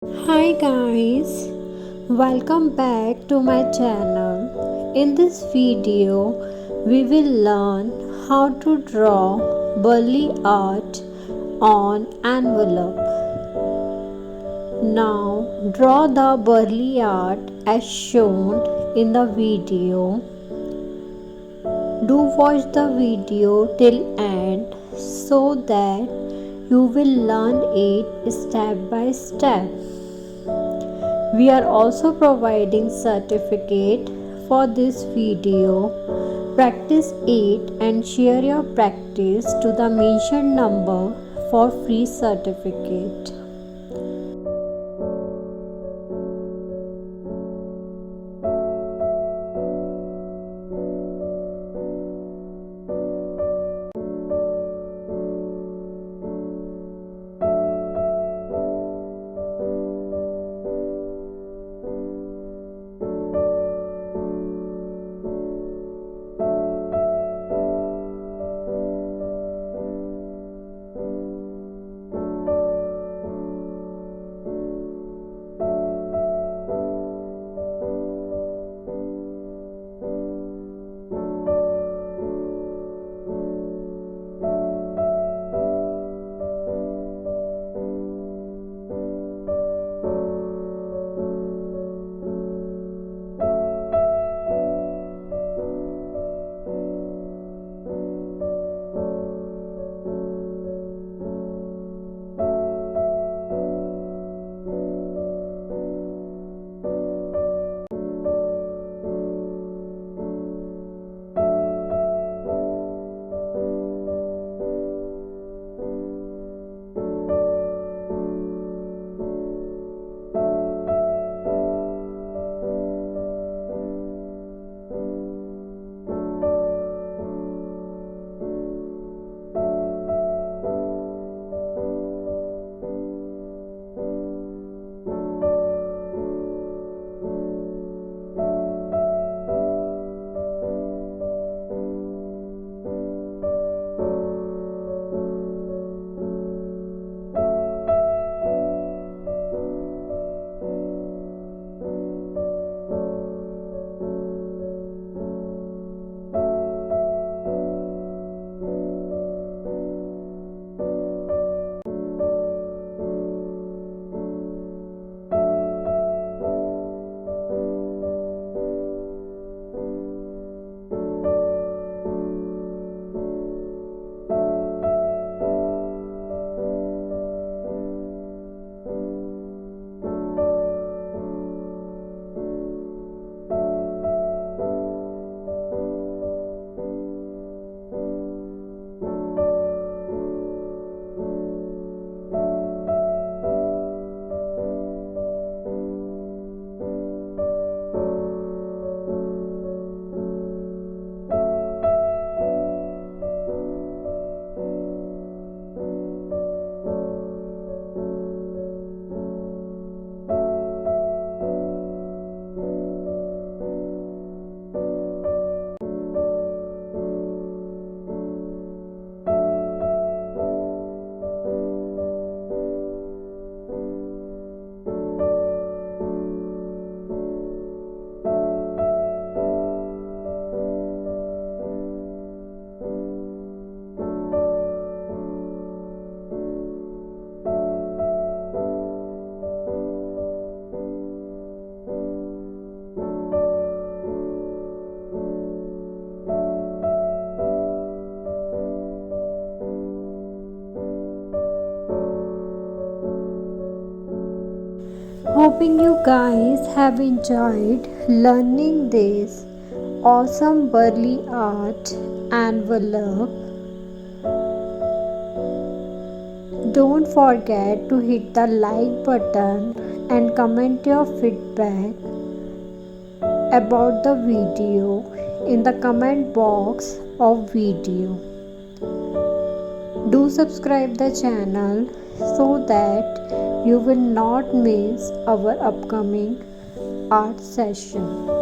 Hi guys, welcome back to my channel. In this video, we will learn how to draw burly art on envelope. Now, draw the burly art as shown in the video. Do watch the video till end so that you will learn it step by step. We are also providing certificate for this video. Practice it and share your practice to the mentioned number for free certificate. Hoping you guys have enjoyed learning this awesome burly art envelope. Don't forget to hit the like button and comment your feedback about the video in the comment box of video. Do subscribe the channel so that you will not miss our upcoming art session.